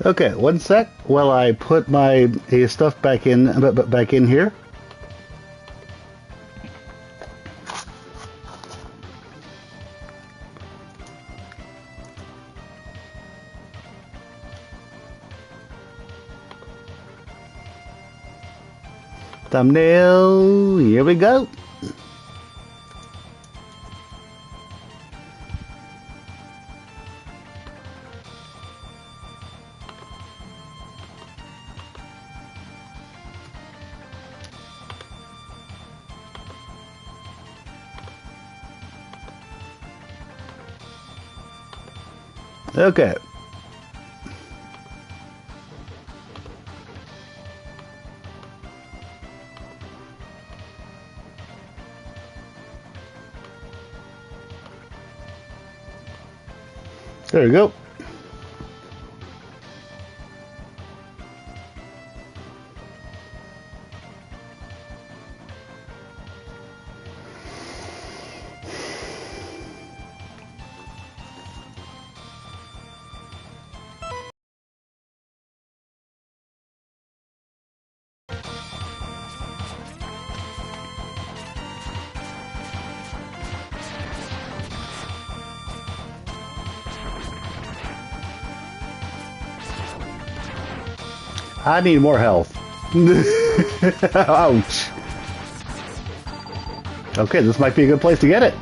Okay, one sec while I put my stuff back in here. Thumbnail, here we go. Okay. There we go. I need more health. Ouch. Okay, this might be a good place to get it.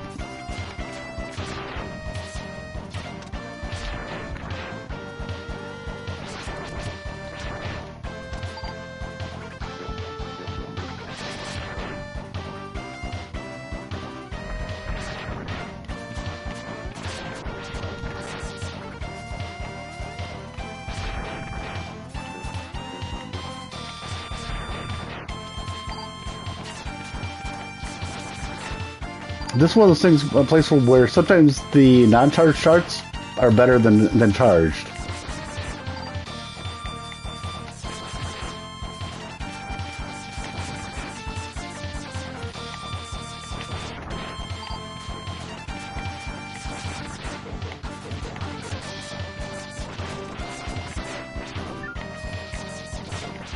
This is one of those things, a place where sometimes the non-charged charts are better than charged.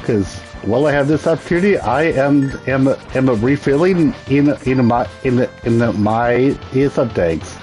Because while I have this opportunity, I am refilling in my sub tanks.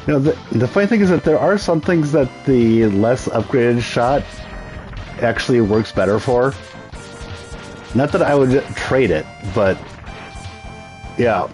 You know, the funny thing is that there are some things that the less upgraded shot actually works better for. Not that I would trade it, but yeah.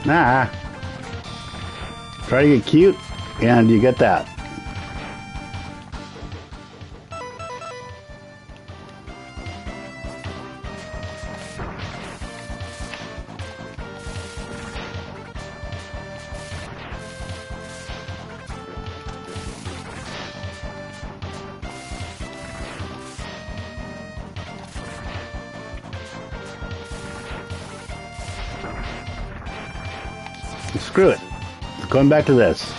Nah. Try to get cute, and you get that. Screw it. Going back to this.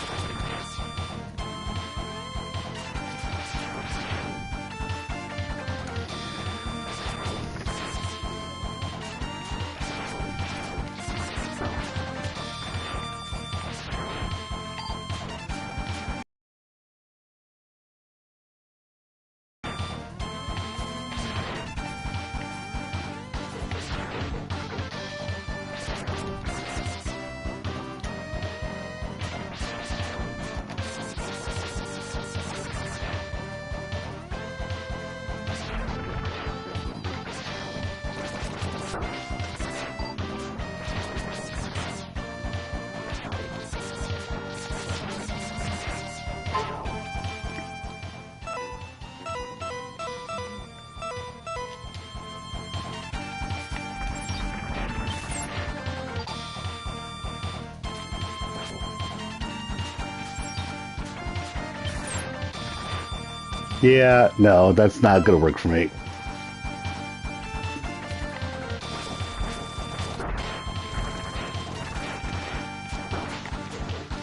Yeah, no, that's not going to work for me.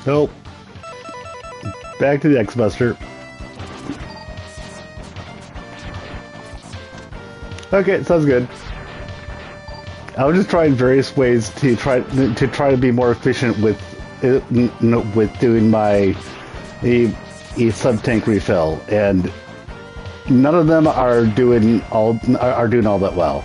Nope. Back to the X-Buster. Okay, sounds good. I was just trying various ways to try to be more efficient with doing my a sub tank refill, and none of them are doing all that well.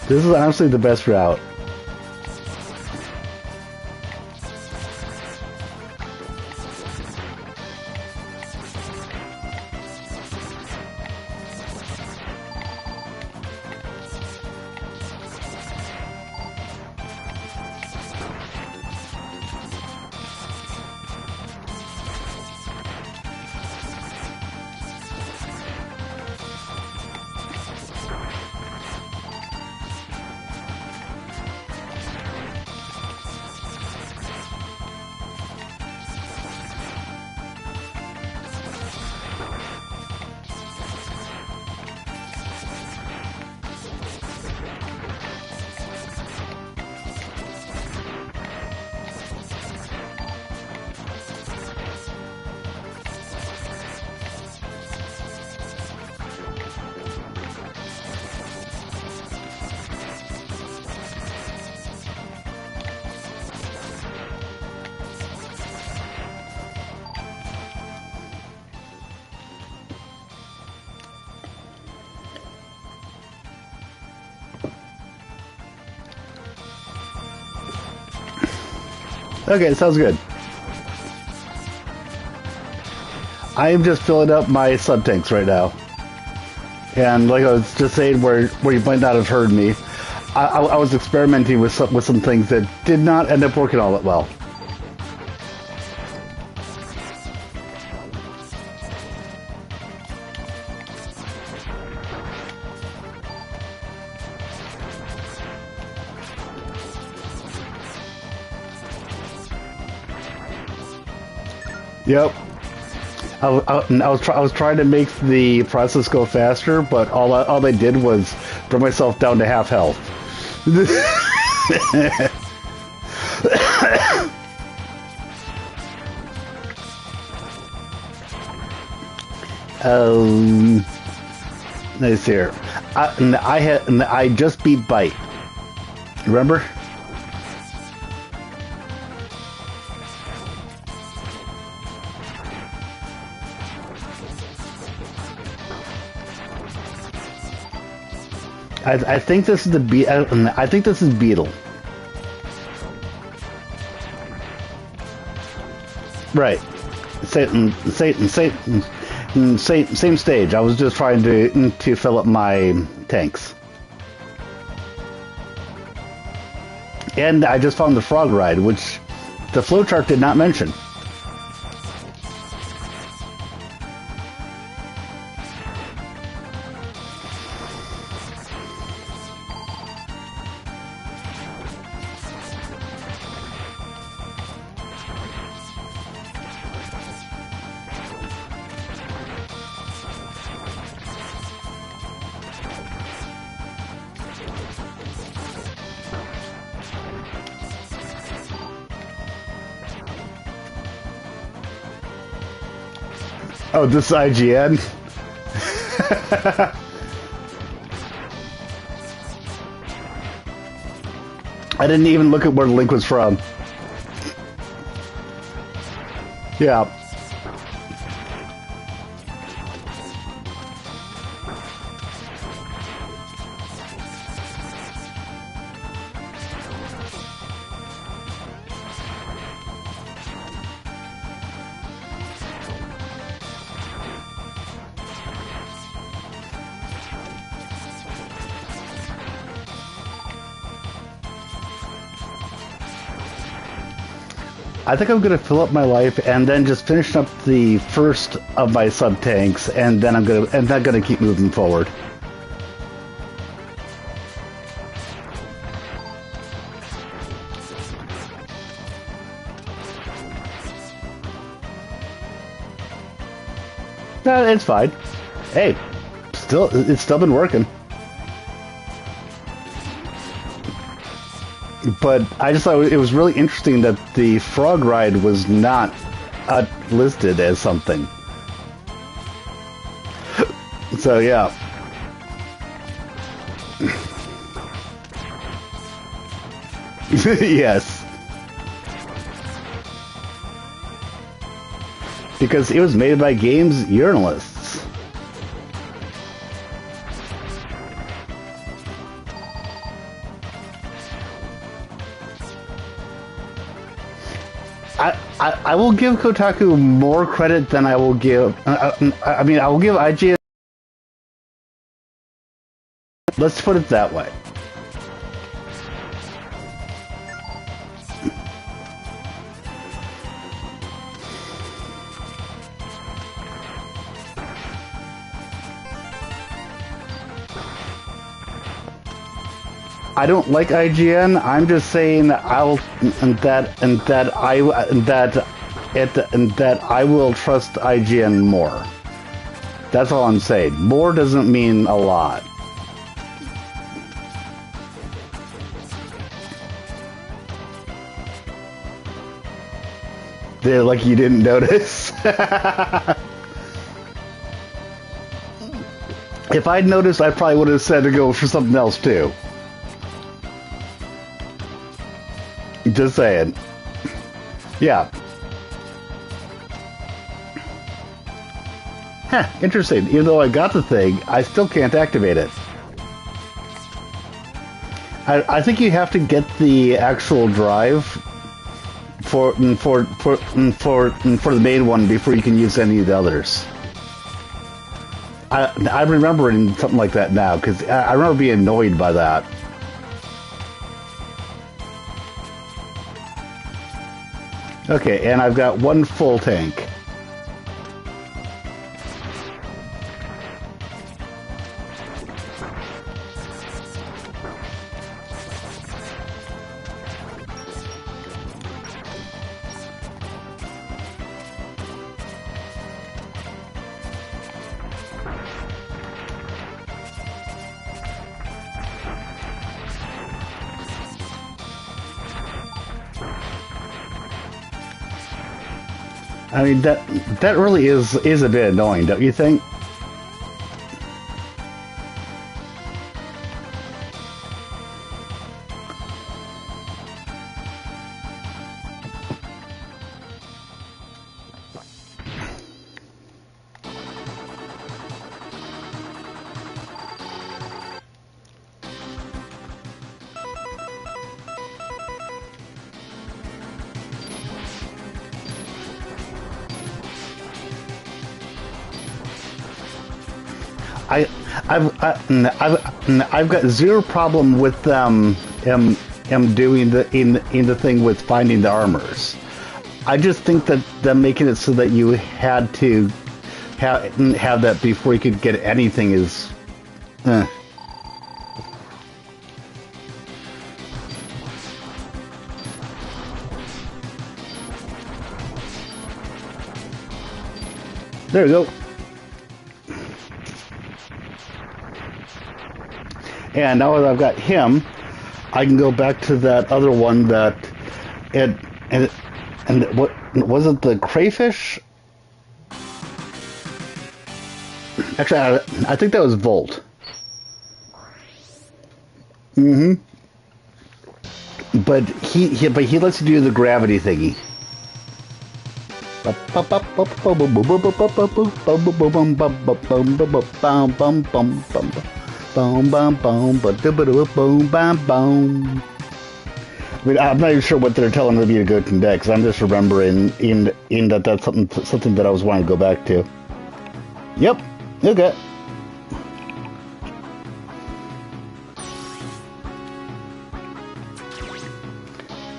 This is honestly the best route. Okay, sounds good. I am just filling up my sub tanks right now, and like I was just saying, where you might not have heard me, I was experimenting with some things that did not end up working all that well. Yep. I was trying to make the process go faster, but all I did was bring myself down to half health. Let's see here. I just beat Bite. Remember? I think this is I think this is Beetle. Right. Same stage. I was just trying to fill up my tanks. And I just found the frog ride, which the flowchart did not mention. Oh, this is IGN? I didn't even look at where the link was from. Yeah. I think I'm going to fill up my life and then just finish up the first of my sub tanks, and then I'm going to keep moving forward. No, it's fine. Hey, it's still been working. But I just thought it was really interesting that the frog ride was not listed as something. So yeah. Yes. Because it was made by games journalists. I will give Kotaku more credit than I will give... I mean, I will give IGN... Let's put it that way. I don't like IGN. I'm just saying that I will trust IGN more. That's all I'm saying. More doesn't mean a lot. They're like you didn't notice. If I'd noticed, I probably would have said to go for something else too. Just saying. Yeah. Huh, interesting. Even though I got the thing, I still can't activate it. I think you have to get the actual drive for the main one before you can use any of the others. I'm remembering something like that now, because I remember being annoyed by that. Okay, and I've got one full tank. I mean, that really is a bit annoying, don't you think? I've got zero problem with them am doing in the thing with finding the armors. I just think that them making it so that you had to have that before you could get anything is. There we go. And now that I've got him, I can go back to that other one that and what was it, the crayfish? Actually, I think that was Volt. Mm-hmm. But he lets you do the gravity thingy. I mean, I'm not even sure what they're telling me to go to next. I'm just remembering in that that's something that I was wanting to go back to. Yep. Okay.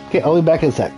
Okay, I'll be back in a sec.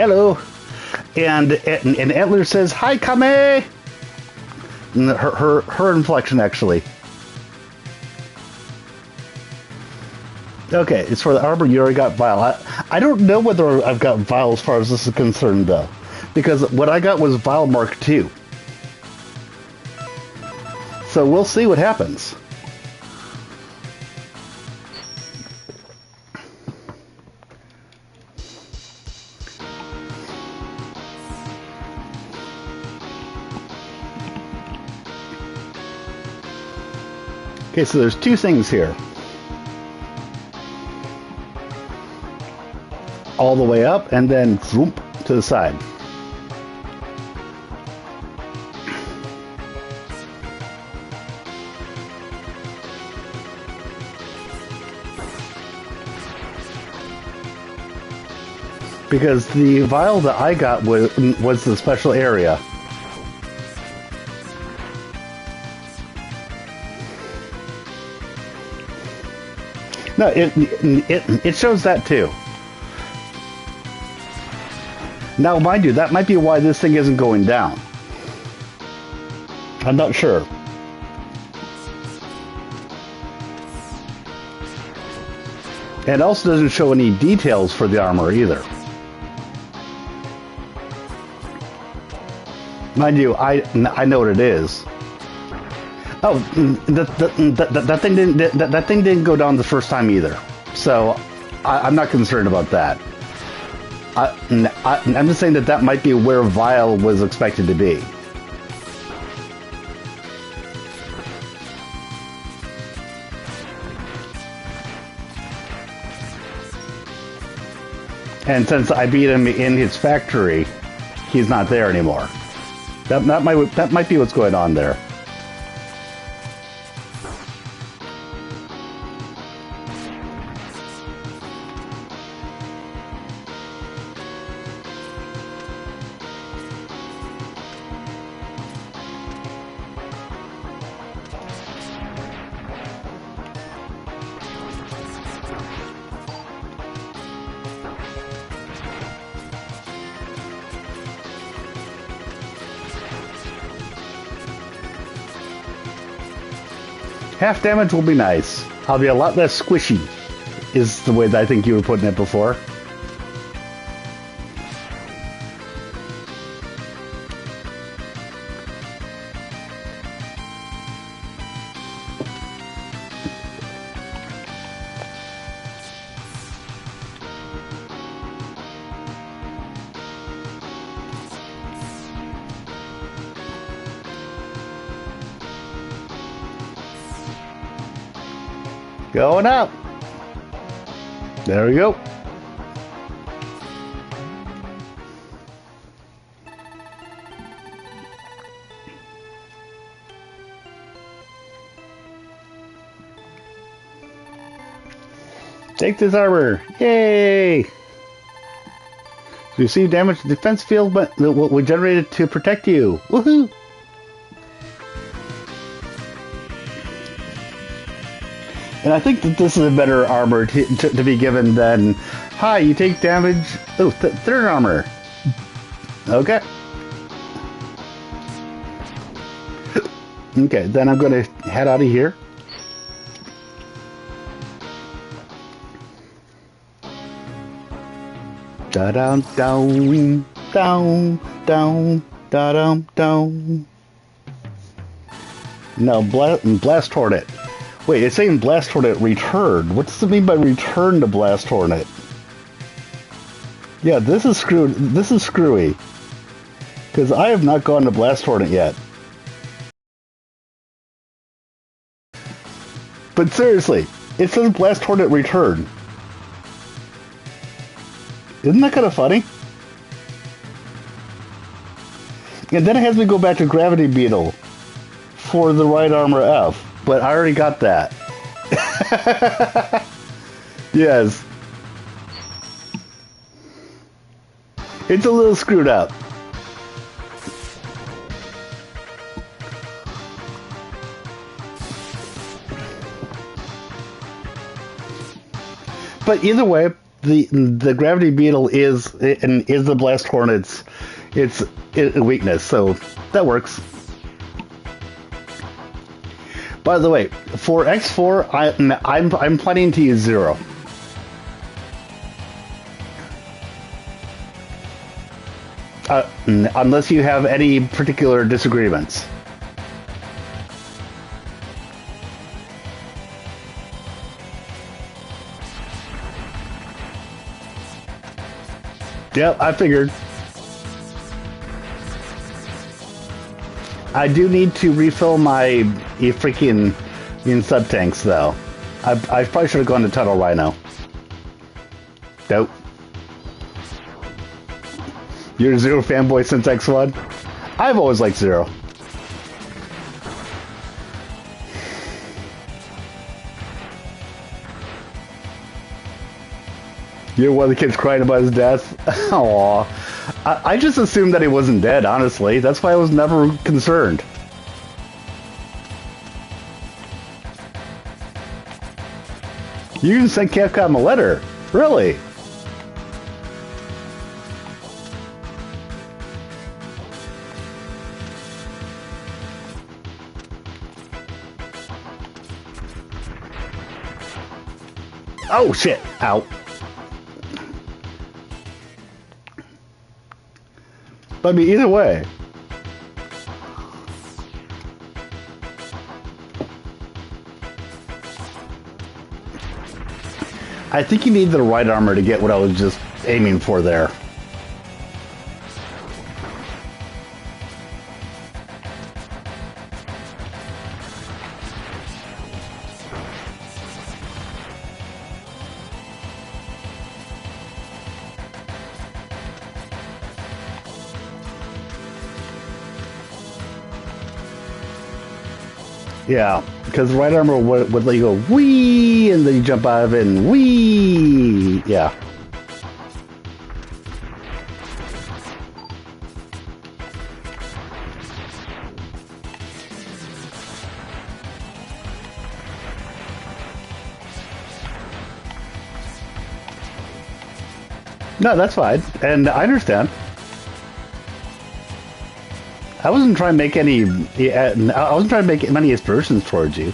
hello. And Antler says, hi, Kame! And her inflection, actually. Okay, it's for the armor. You already got Vile. I don't know whether I've got Vile as far as this is concerned, though. Because what I got was Vile Mark II. So we'll see what happens. Okay, so there's two things here. All the way up, and then zoom to the side. Because the vial that I got was the special area. No, it shows that too. Now, mind you, that might be why this thing isn't going down. I'm not sure. And it also doesn't show any details for the armor either. Mind you, I know what it is. Oh, that thing didn't go down the first time either. So I'm not concerned about that. I'm just saying that might be where Vile was expected to be. And since I beat him in his factory, he's not there anymore. That might be what's going on there. Half damage will be nice. I'll be a lot less squishy, is the way that I think you were putting it before. Going up. There we go. Take this armor. Yay! Receive damage to the defense field, but we generated to protect you. Woohoo! And I think that this is a better armor to be given than, hi, you take damage. Oh, third armor. Okay. Okay, then I'm going to head out of here. Da-dum, down, down, down, da-dum, down. Now, blast Hornet. Wait, it's saying Blast Hornet return. What does it mean by return to Blast Hornet? Yeah, this is screwed. This is screwy. Because I have not gone to Blast Hornet yet. But seriously, it says Blast Hornet return. Isn't that kind of funny? And then it has me go back to Gravity Beetle for the right armor F. But I already got that. Yes. It's a little screwed up. But either way, the gravity beetle is the blast hornet's its weakness, so that works. By the way, for X4, I'm planning to use 0. Unless you have any particular disagreements. Yep, I figured. I do need to refill my freaking sub tanks, though. I probably should have gone to Tunnel Rhino. Nope. You're a 0 fanboy since X1? I've always liked 0. You're one of the kids crying about his death? Aww. I just assumed that he wasn't dead, honestly. That's why I was never concerned. You even sent Capcom a letter? Really? Oh shit! Ow. But I mean, either way. I think you need the right armor to get what I was just aiming for there. Yeah, because the right armor would let you go wee, and then you jump out of it and wee. Yeah. No, that's fine, and I understand. I wasn't trying to make any. I wasn't trying to make many aspersions towards you.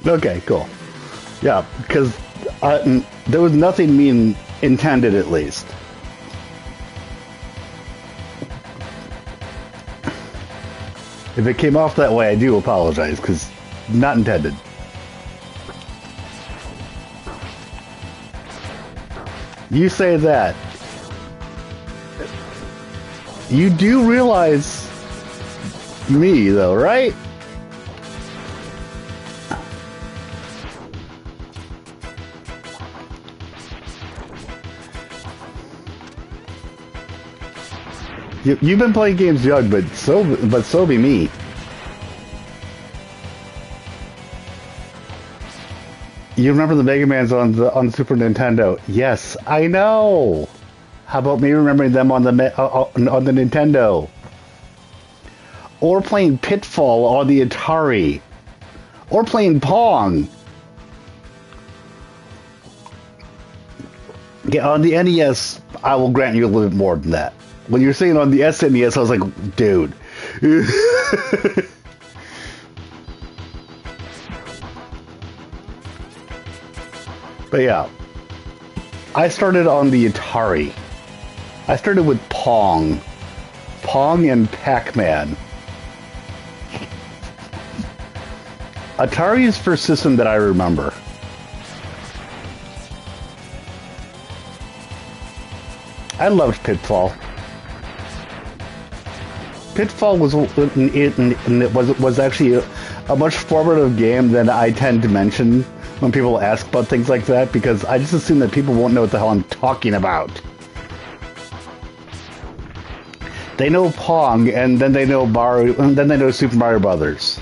Okay, cool. Yeah, because there was nothing mean intended, at least. If it came off that way, I do apologize, because not intended. You say that. You do realize me, though, right? You've been playing games young, but so be me. You remember the Mega Mans on the Super Nintendo? Yes, I know. How about me remembering them on the Nintendo? Or playing Pitfall on the Atari? Or playing Pong? Yeah, on the NES, I will grant you a little bit more than that. When you're saying on the SNES, I was like, dude. But yeah, I started on the Atari. I started with Pong. Pong and Pac-Man. Atari is the first system that I remember. I loved Pitfall. Pitfall was actually a much formative game than I tend to mention when people ask about things like that, because I just assume that people won't know what the hell I'm talking about. They know Pong, and then they know Mario, and then they know Super Mario Brothers.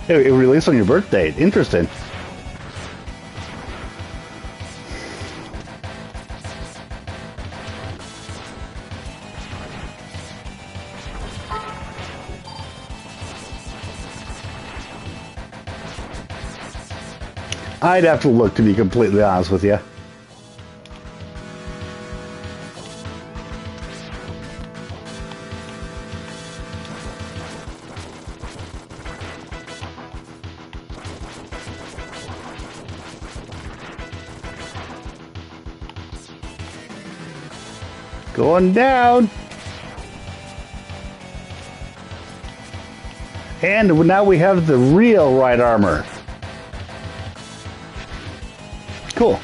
It released on your birthday. Interesting. I'd have to look, to be completely honest with you. Going down. And now we have the real right armor. Cool.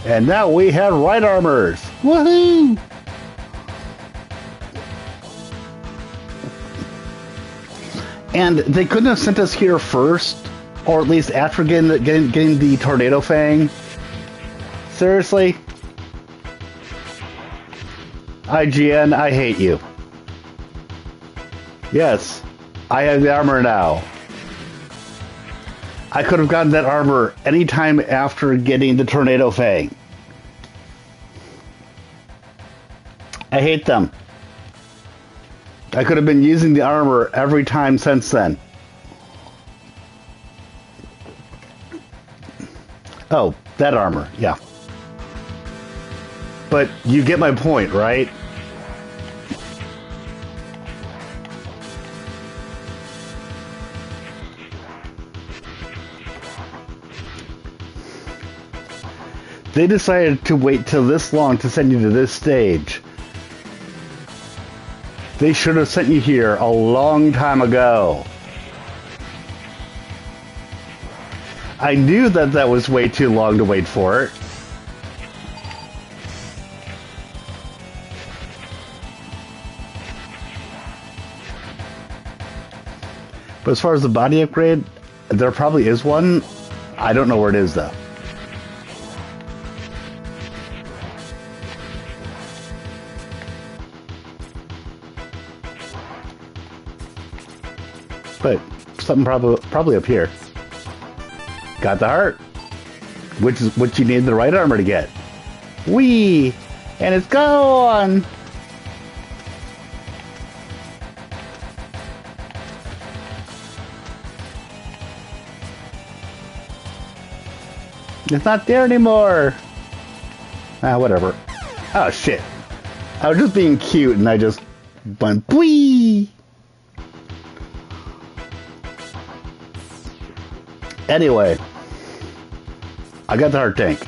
And now we have right armors. Woohoo! And they couldn't have sent us here first, or at least after getting the tornado fang. Seriously? IGN, I hate you. Yes, I have the armor now. I could have gotten that armor anytime after getting the tornado fang. I hate them. I could have been using the armor every time since then. Oh, that armor, yeah. But you get my point, right? They decided to wait till this long to send you to this stage. They should have sent you here a long time ago. I knew that that was way too long to wait for it. But as far as the body upgrade, there probably is one. I don't know where it is though. But something probably up here. Got the heart, which is what you need the right armor to get. Whee! And it's gone! It's not there anymore! Ah, whatever. Oh, shit. I was just being cute and I just went whee! Anyway, I got the heart tank.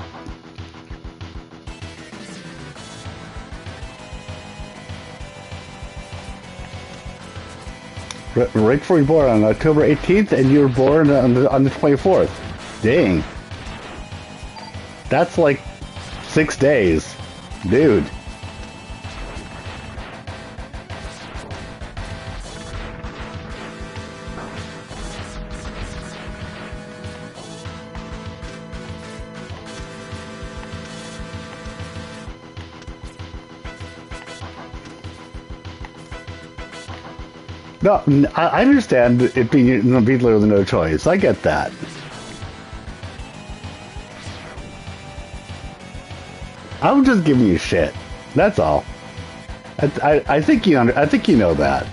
Right before you were born on October 18th, and you were born on the 24th. Dang. That's like 6 days. Dude. No, I understand it being literally no choice. I get that. I'm just giving you shit. That's all. I think you I think you know that.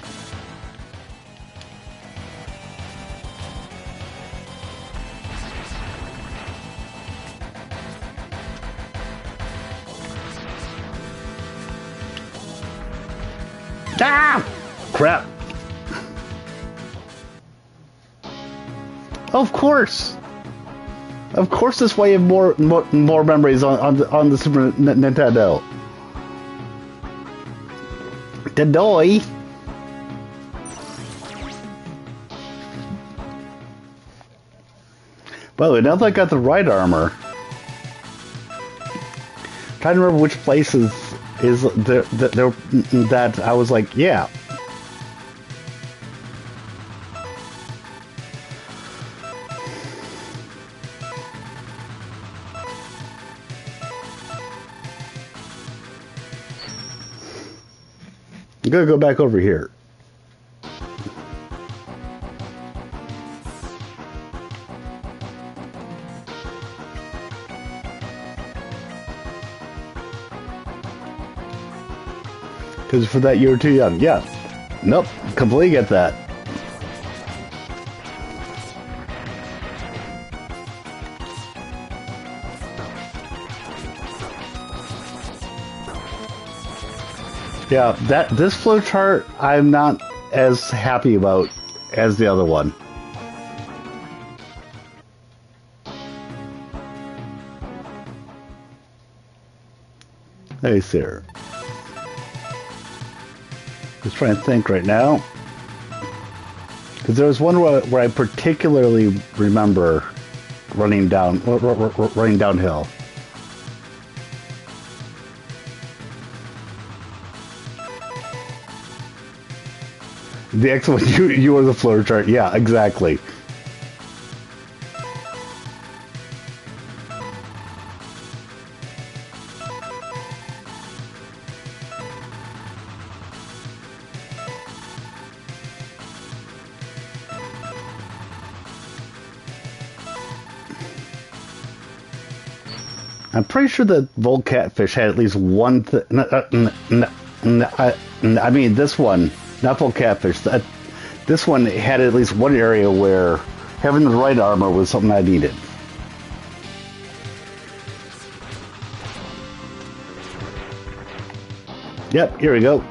Ah! Crap. Of course. Of course, this way you have more memories on the Super Nintendo. Dadoy. By the way, now that I got the right armor, I'm trying to remember which places is there that I was like, yeah. I'm gonna go back over here. Because for that, you were too young. Yeah. Nope. Completely get that. Yeah, this flowchart I'm not as happy about as the other one. Hey, sir. Just trying to think right now. Because there was one where I particularly remember running downhill. The X one, you were the flowchart. Yeah, exactly. I'm pretty sure that Volt Catfish had at least one. I mean, this one, not Volt Catfish. This one had at least one area where having the right armor was something I needed. Yep, here we go.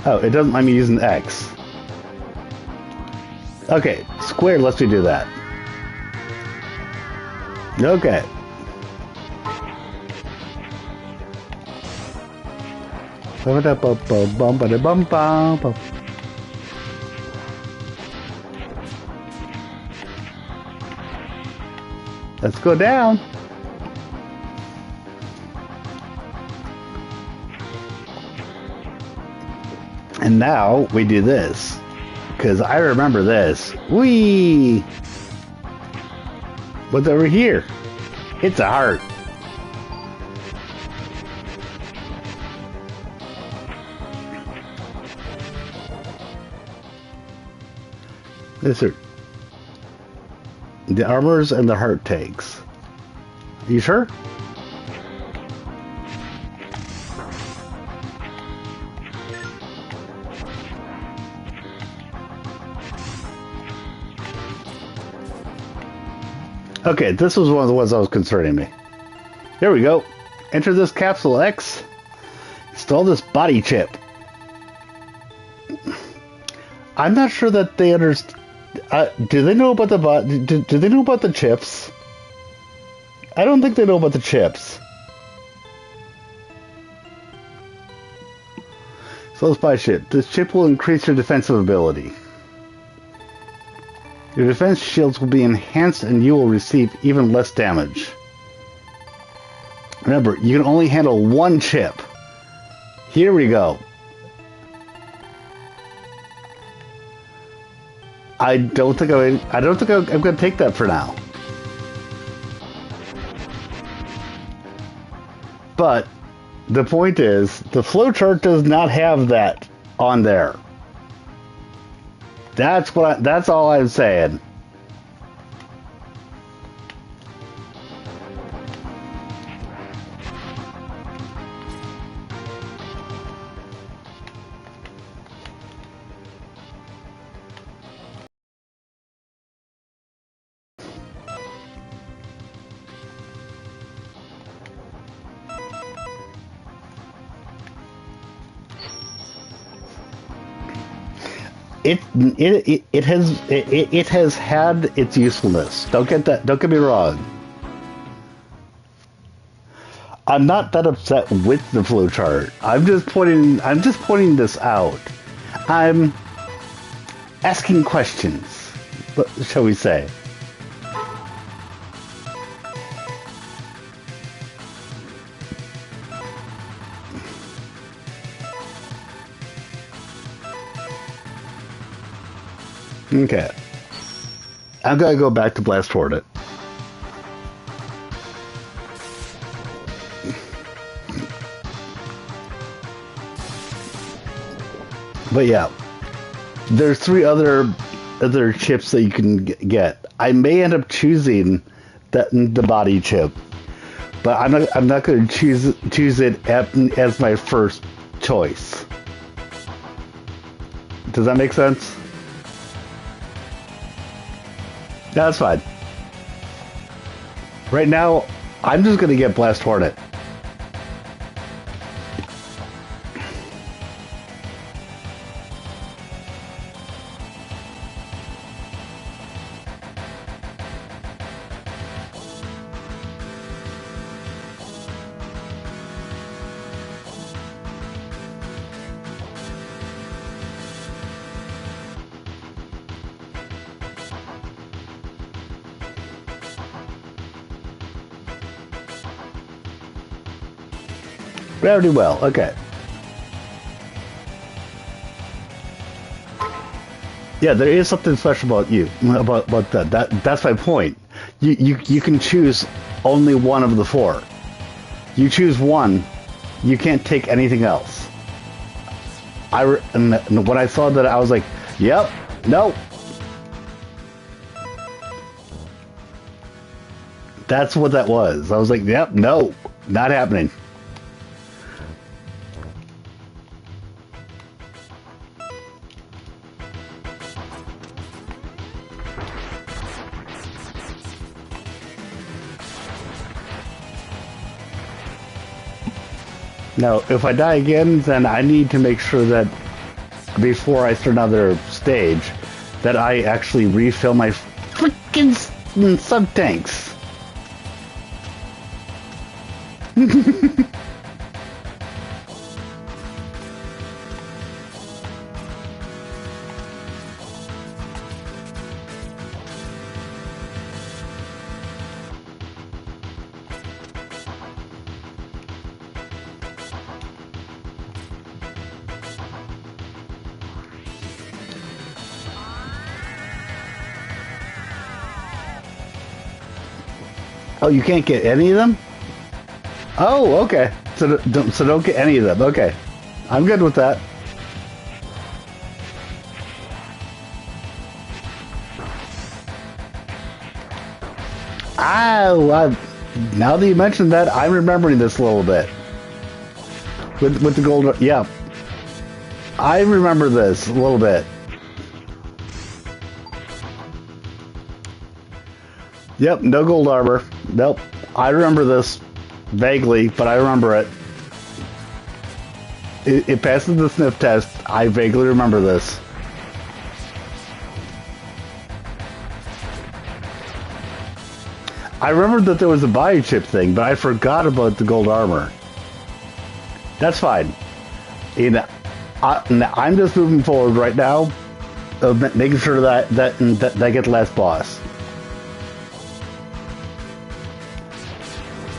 Oh, it doesn't let me using X. Okay, square lets me do that. Okay. Let's go down. And now we do this. Because I remember this. Whee! What's over here? It's a heart. This are the armors and the heart takes. Are you sure? Okay, this was one of the ones that was concerning me. Here we go. Enter this capsule X. Install this body chip. I'm not sure that they understand. Do they know about the do they know about the chips? I don't think they know about the chips. So let's buy a chip. This chip will increase your defensive ability. Your defense shields will be enhanced and you will receive even less damage. Remember, you can only handle one chip. Here we go. I don't think I'm going to take that for now. But the point is, the flowchart does not have that on there. That's all I'm saying. It has had its usefulness. Don't get me wrong. I'm not that upset with the flowchart. I'm just pointing this out. I'm asking questions, shall we say. Okay. I'm gonna go back to blast toward it. But yeah. There's three other chips that you can get. I may end up choosing the body chip, but I'm not going to choose it as my first choice. Does that make sense? That's fine. Right now, I'm just going to get Blast Hornet. Very well, okay. Yeah, there is something special about you, about that. That's my point. You can choose only one of the four. You choose one, you can't take anything else. And when I saw that, I was like, yep, no. That's what that was. I was like, yep, no, not happening. Now, if I die again, then I need to make sure that before I start another stage, that I actually refill my freaking sub-tanks. Oh, you can't get any of them? Oh, okay. So don't get any of them. Okay. I'm good with that. Now that you mentioned that, I'm remembering this a little bit. With the gold, yeah. I remember this a little bit. Yep, no gold armor. Nope. I remember this vaguely, but I remember it. It passes the sniff test. I vaguely remember this. I remember that there was a body chip thing, but I forgot about the gold armor. That's fine. I'm just moving forward right now, making sure that I get the last boss.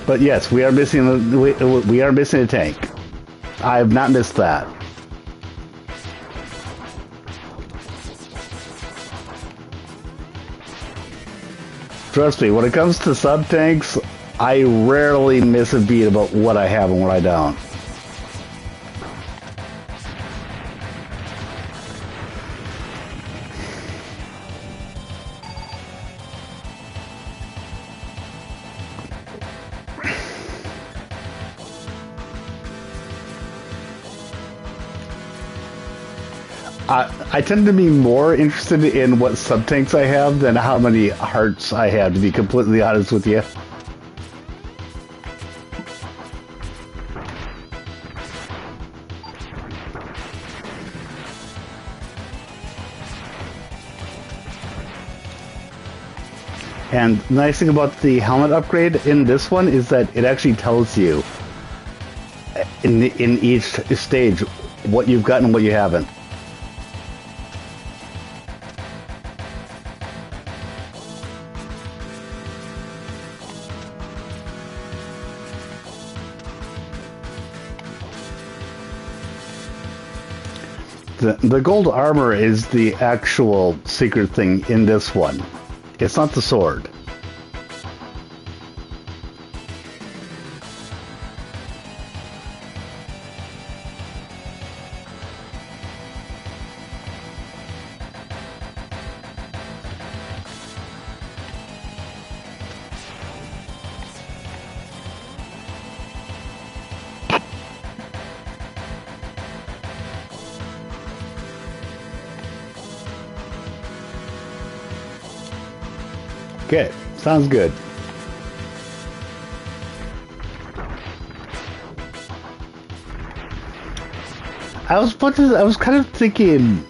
But yes, we are missing a tank. I have not missed that. Trust me, when it comes to sub tanks, I rarely miss a beat about what I have and what I don't. I tend to be more interested in what sub-tanks I have than how many hearts I have, to be completely honest with you. And the nice thing about the helmet upgrade in this one is that it actually tells you in each stage what you've gotten and what you haven't. The gold armor is the actual secret thing in this one. It's not the sword. Okay, sounds good. I was kind of thinking,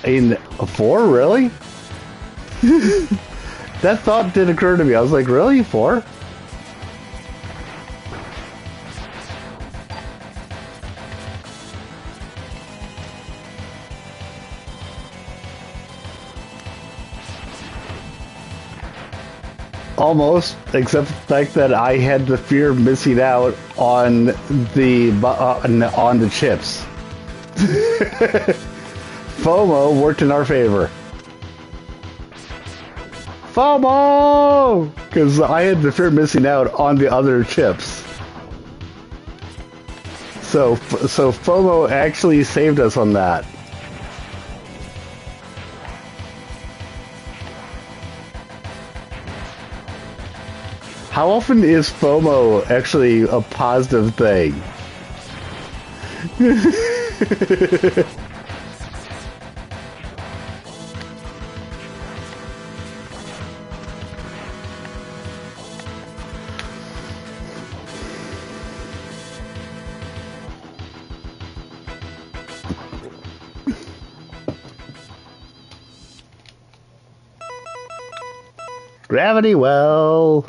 in 4, really? That thought did occur to me. I was like, really? 4? Almost, except the fact that I had the fear of missing out on the chips. FOMO worked in our favor. FOMO! Because I had the fear of missing out on the other chips. So FOMO actually saved us on that. How often is FOMO actually a positive thing? Gravity well.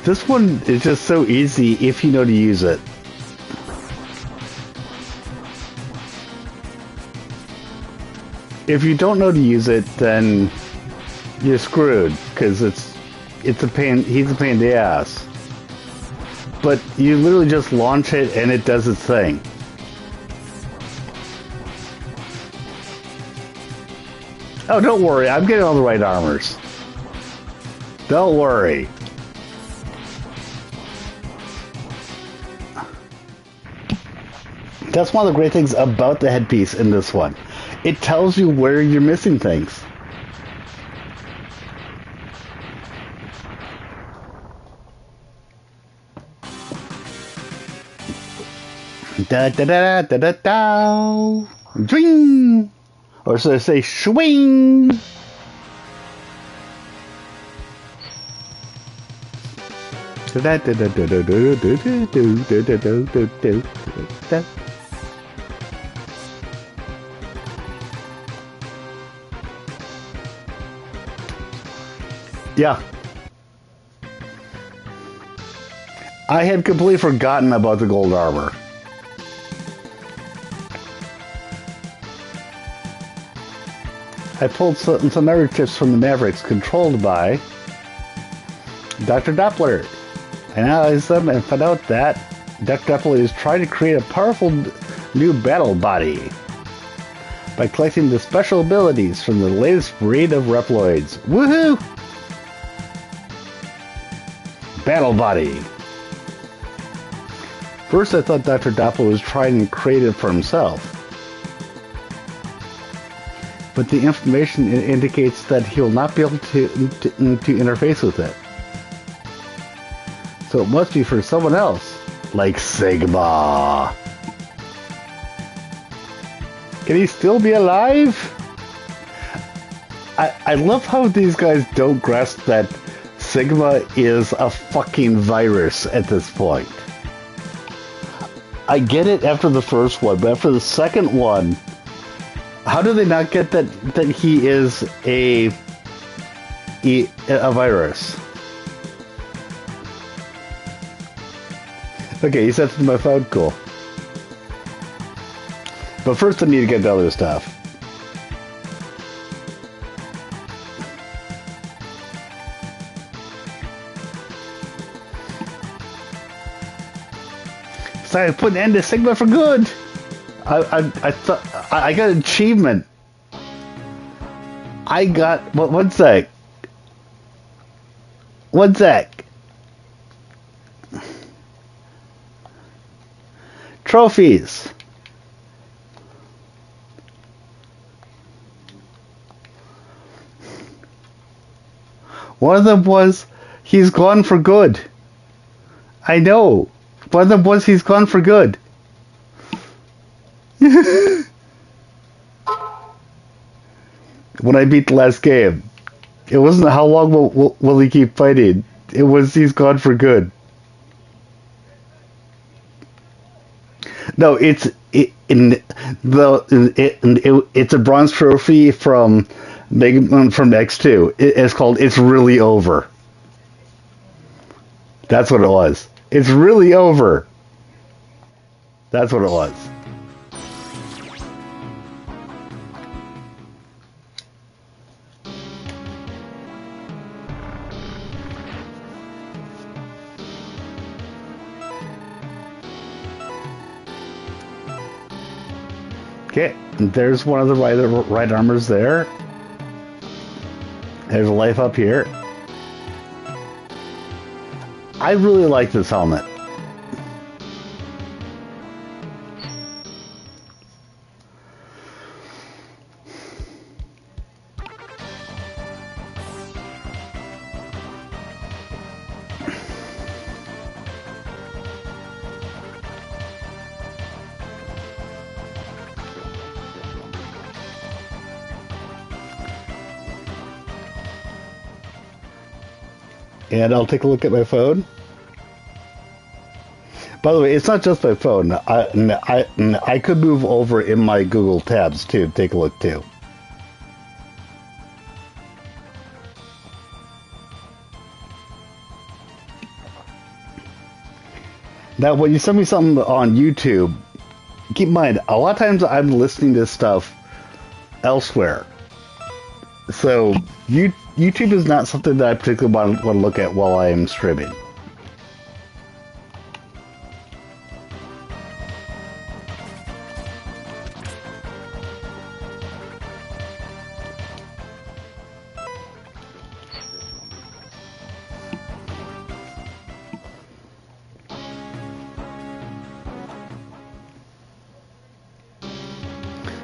This one is just so easy if you know to use it. If you don't know to use it, then you're screwed, because it's a pain. He's a pain in the ass. But you literally just launch it and it does its thing. Oh, don't worry, I'm getting all the right armors. Don't worry. That's one of the great things about the headpiece in this one. It tells you where you're missing things. Da da da da da da. Ding! Or should I say swing? Yeah. I had completely forgotten about the gold armor. I pulled some memory chips from the Mavericks controlled by Dr. Doppler. I analyzed them and found out that Dr. Doppler is trying to create a powerful new battle body by collecting the special abilities from the latest breed of Reploids. Woohoo! Battle body. First I thought Dr. Doppler was trying to create it for himself. But the information indicates that he will not be able to interface with it. So it must be for someone else, like Sigma. Can he still be alive? I love how these guys don't grasp that Sigma is a fucking virus at this point. I get it after the first one, but after the second one, how do they not get that he is a virus? Okay, he sets to my phone, cool. But first I need to get the other stuff. So I put an end to Sigma for good. I thought I got an achievement. I got one sec. One sec. Trophies. One of them was, he's gone for good. I know. One of them was, he's gone for good. When I beat the last game, it wasn't how long will he keep fighting. It was, he's gone for good. No, it's a bronze trophy from from X2. It's called "It's Really Over." That's what it was. It's really over. That's what it was. Okay, there's one of the right armors there. There's a life up here. I really like this helmet. And I'll take a look at my phone. By the way, it's not just my phone. I could move over in my Google tabs too. Take a look too. Now, when you send me something on YouTube, keep in mind, a lot of times I'm listening to stuff elsewhere. So, YouTube is not something that I particularly want to look at while I am streaming.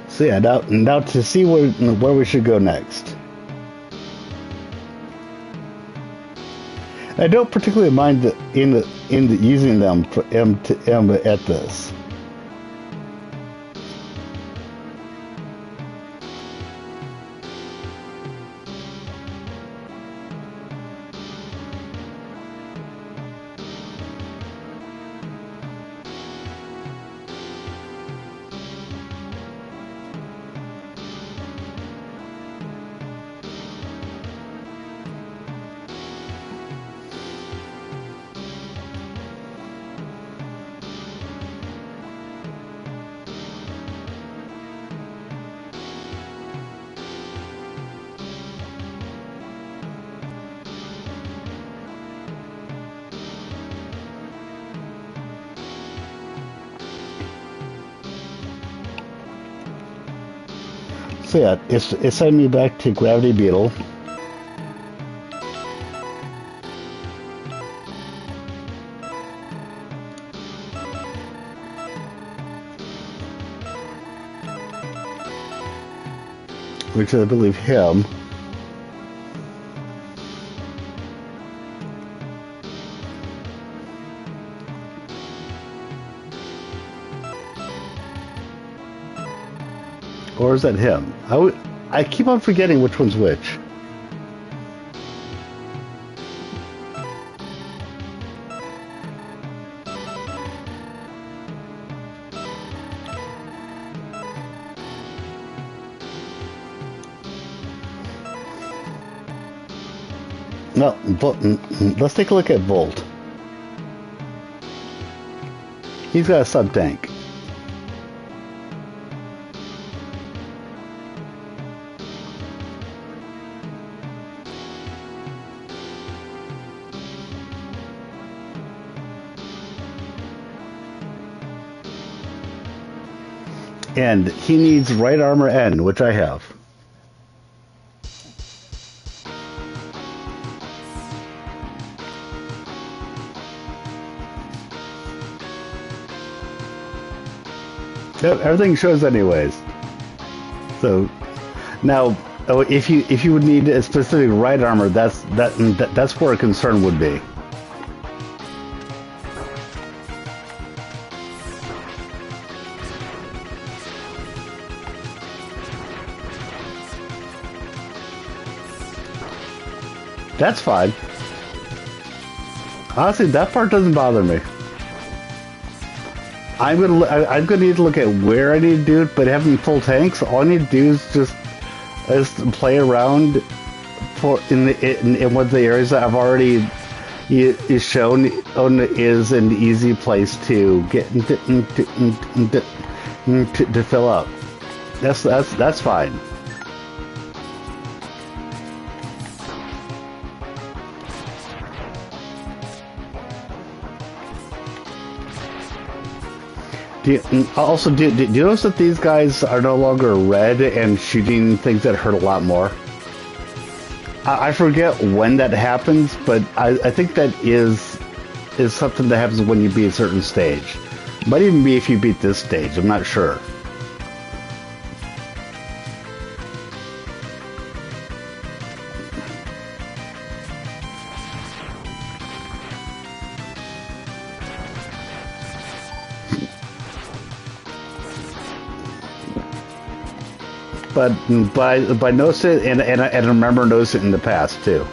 So yeah, now to see where we should go next. I don't particularly mind using them for M to M at this. So yeah, it's sending me back to Gravity Beetle. Which I believe him. Or is that him? I keep on forgetting which one's which. No, let's take a look at Volt. He's got a sub-tank. And he needs right armor N, which I have. Yep, everything shows anyways. So, now, Oh, if you would need a specific right armor, that's where a concern would be. That's fine. Honestly, that part doesn't bother me. I'm gonna need to look at where I need to do it, but having full tanks, all I need to do is play around in one of the areas that I've already is shown is an easy place to get to fill up. That's fine. Do you notice that these guys are no longer red and shooting things that hurt a lot more? I forget when that happens, but I think that is something that happens when you beat a certain stage. Might even be if you beat this stage, I'm not sure. But I noticed it, and I remember noticing it in the past too.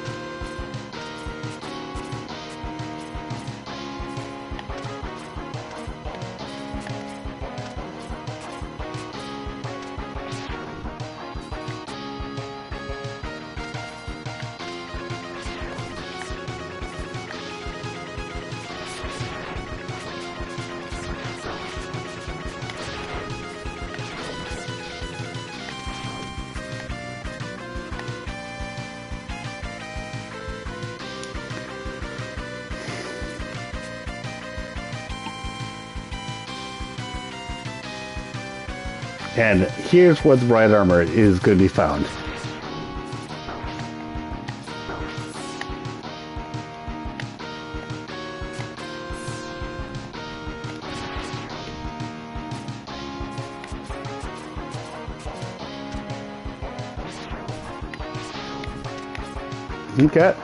And here's where the right armor is going to be found. Okay.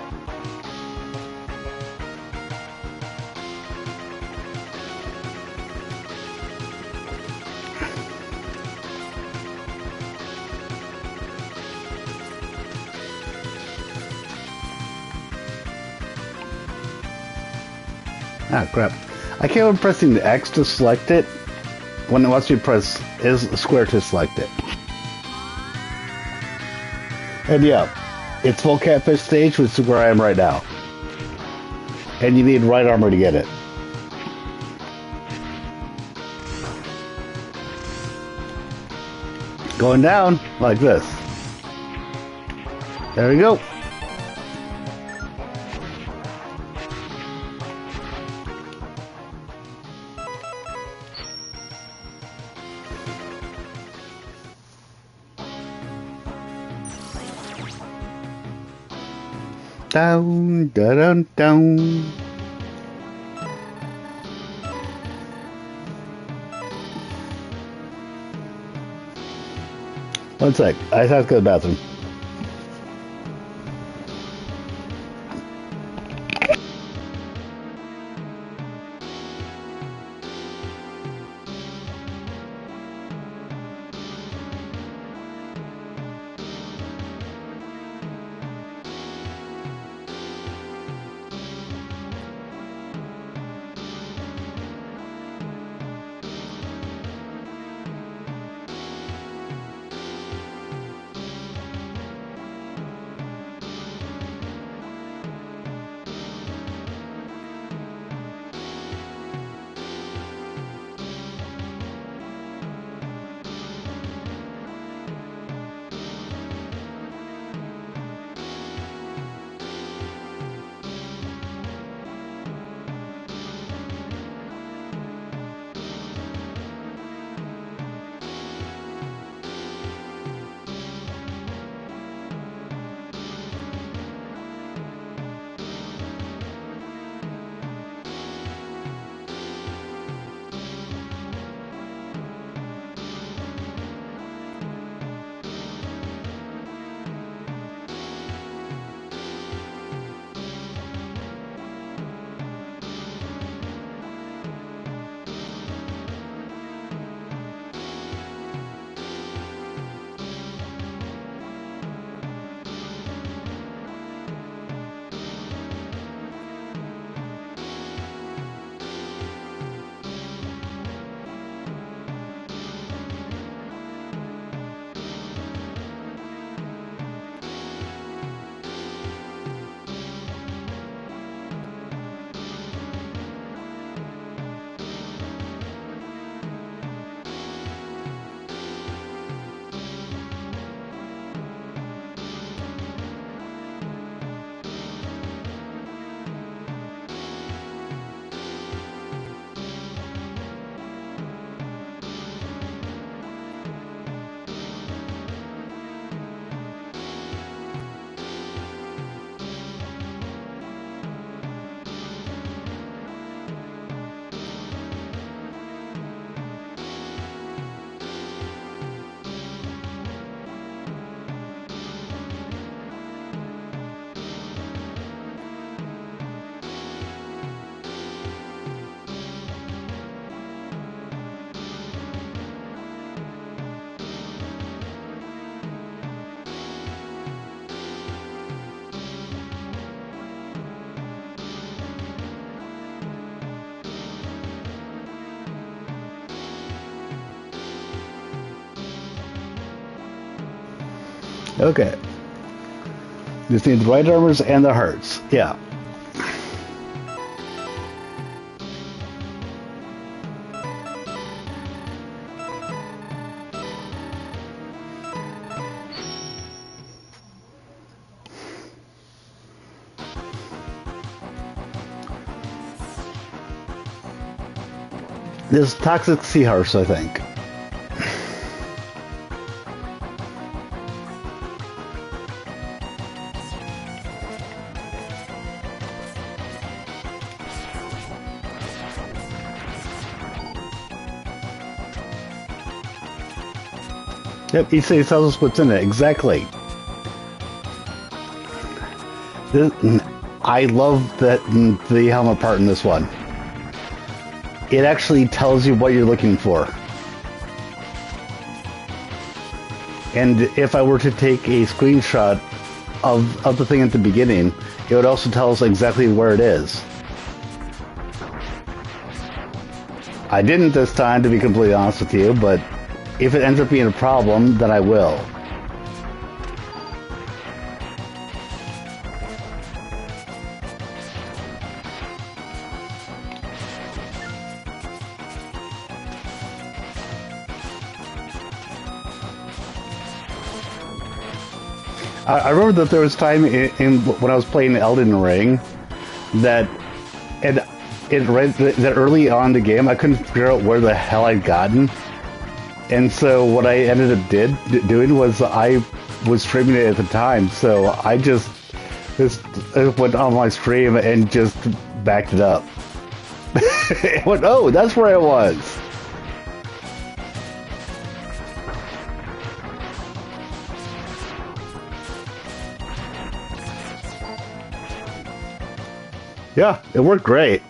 Ah, crap. I keep on pressing the X to select it when it wants me to press is square to select it. And yeah, it's full catfish stage, which is where I am right now. And you need right armor to get it. Going down like this. There we go. Down, down, down. One sec. I have to go to the bathroom. Okay. Just need the right armors and the hearts. Yeah. This toxic seahorse, I think. Yep, he says tells us what's in it. Exactly. I love the helmet part in this one. It actually tells you what you're looking for. And if I were to take a screenshot of the thing at the beginning, it would also tell us exactly where it is. I didn't this time, to be completely honest with you, but if it ends up being a problem, then I will. I remember that there was time in when I was playing Elden Ring that that early on in the game I couldn't figure out where the hell I'd gotten, and so what I ended up doing was I was streaming it at the time, so I just went on my stream and just backed it up. Went, oh, that's where I was. Yeah, it worked great.